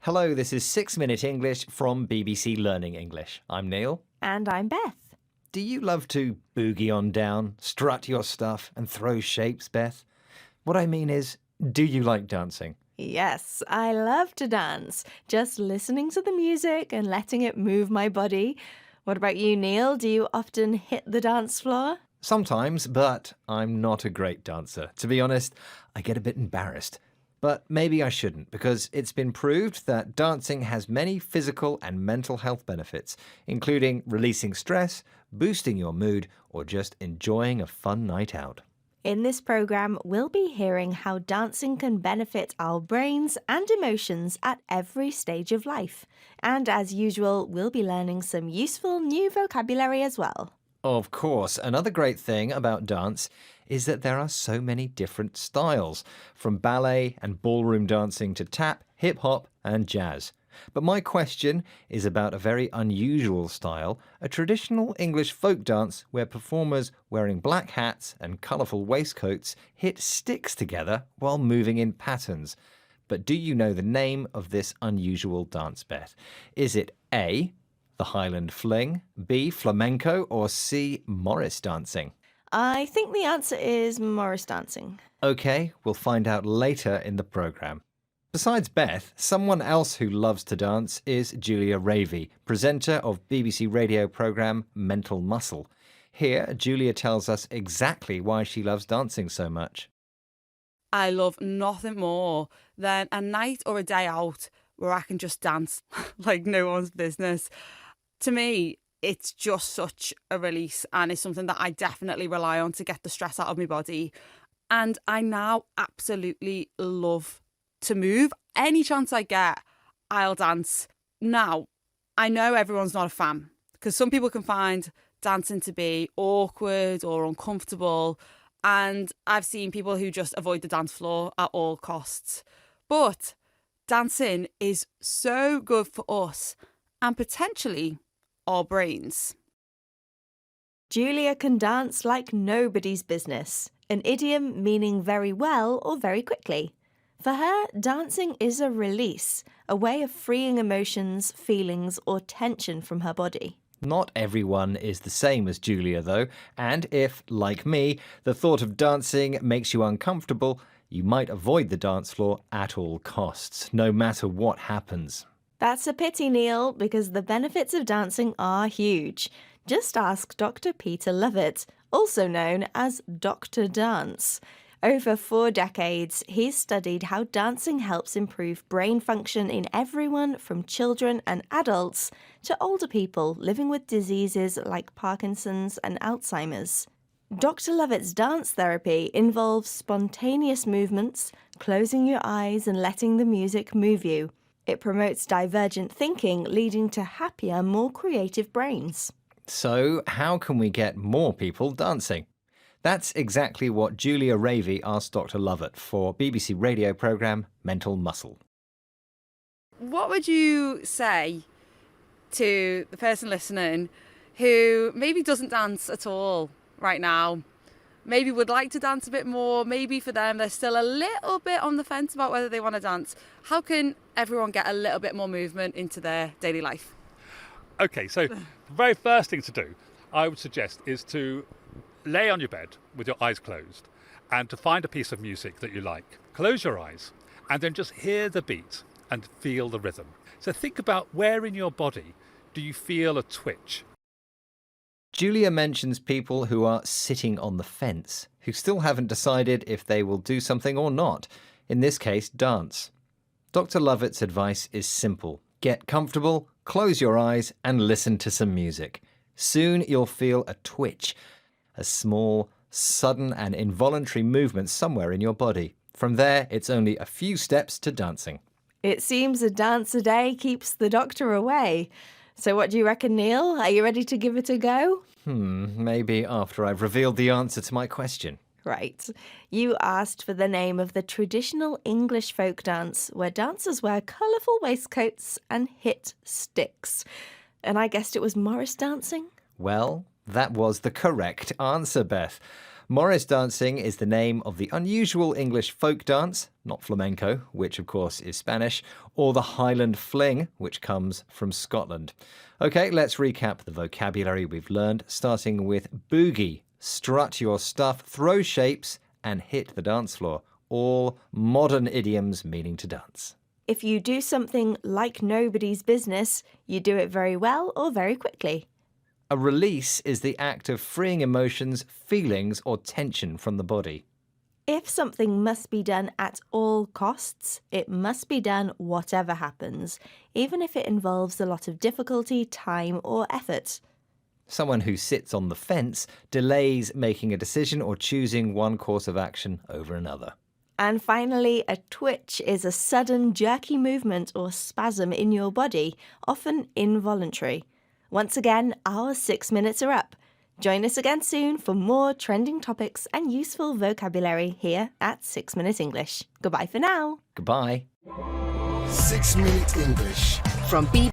Hello, this is 6-Minute English from BBC Learning English. I'm Neil. And I'm Beth. Do you love to boogie on down, strut your stuff and throw shapes, Beth? What I mean is, do you like dancing? Yes, I love to dance. Just listening to the music and letting it move my body. What about you, Neil? Do you often hit the dance floor? Sometimes, but I'm not a great dancer. To be honest, I get a bit embarrassed. But maybe I shouldn't, because it's been proved that dancing has many physical and mental health benefits, including releasing stress, boosting your mood, or just enjoying a fun night out. In this program, we'll be hearing how dancing can benefit our brains and emotions at every stage of life. And as usual, we'll be learning some useful new vocabulary as well. Of course, another great thing about dance is that there are so many different styles, from ballet and ballroom dancing to tap, hip-hop and jazz. But my question is about a very unusual style, a traditional English folk dance where performers wearing black hats and colourful waistcoats hit sticks together while moving in patterns. But do you know the name of this unusual dance, Beth? Is it A, the Highland Fling, B, flamenco, or C, Morris dancing? I think the answer is Morris dancing. OK, we'll find out later in the programme. Besides Beth, someone else who loves to dance is Julia Ravey, presenter of BBC radio programme Mental Muscle. Here, Julia tells us exactly why she loves dancing so much. I love nothing more than a night or a day out where I can just dance like no one's business. To me, it's just such a release, and it's something that I definitely rely on to get the stress out of my body. And I now absolutely love to move. Any chance I get, I'll dance. Now, I know everyone's not a fan, because some people can find dancing to be awkward or uncomfortable, and I've seen people who just avoid the dance floor at all costs. But dancing is so good for us and potentially our brains. Julia can dance like nobody's business, an idiom meaning very well or very quickly. For her, dancing is a release, a way of freeing emotions, feelings, or tension from her body. Not everyone is the same as Julia, though, and if, like me, the thought of dancing makes you uncomfortable, you might avoid the dance floor at all costs, no matter what happens. That's a pity, Neil, because the benefits of dancing are huge. Just ask Dr. Peter Lovett, also known as Dr. Dance. Over 4 decades, he's studied how dancing helps improve brain function in everyone from children and adults to older people living with diseases like Parkinson's and Alzheimer's. Dr. Lovett's dance therapy involves spontaneous movements, closing your eyes and letting the music move you. It promotes divergent thinking, leading to happier, more creative brains. So, how can we get more people dancing? That's exactly what Julia Ravey asked Dr. Lovett for BBC radio programme Mental Muscle. What would you say to the person listening who maybe doesn't dance at all right now? Maybe would like to dance a bit more. Maybe for them, they're still a little bit on the fence about whether they want to dance. How can everyone get a little bit more movement into their daily life? OK, so the very first thing to do, I would suggest, is to lay on your bed with your eyes closed and to find a piece of music that you like. Close your eyes and then just hear the beat and feel the rhythm. So think about where in your body do you feel a twitch? Julia mentions people who are sitting on the fence, who still haven't decided if they will do something or not, in this case, dance. Dr. Lovett's advice is simple. Get comfortable, close your eyes, and listen to some music. Soon you'll feel a twitch, a small, sudden and involuntary movement somewhere in your body. From there, it's only a few steps to dancing. It seems a dance a day keeps the doctor away. So what do you reckon, Neil? Are you ready to give it a go? Maybe after I've revealed the answer to my question. Right. You asked for the name of the traditional English folk dance where dancers wear colourful waistcoats and hit sticks. And I guessed it was Morris dancing? Well, that was the correct answer, Beth. Morris dancing is the name of the unusual English folk dance, not flamenco, which of course is Spanish, or the Highland fling, which comes from Scotland. Okay, let's recap the vocabulary we've learned, starting with boogie, strut your stuff, throw shapes, and hit the dance floor. All modern idioms meaning to dance. If you do something like nobody's business, you do it very well or very quickly. A release is the act of freeing emotions, feelings, or tension from the body. If something must be done at all costs, it must be done whatever happens, even if it involves a lot of difficulty, time, or effort. Someone who sits on the fence delays making a decision or choosing one course of action over another. And finally, a twitch is a sudden jerky movement or spasm in your body, often involuntary. Once again, our 6 minutes are up. Join us again soon for more trending topics and useful vocabulary here at 6 Minute English. Goodbye for now. Goodbye. 6 Minute English From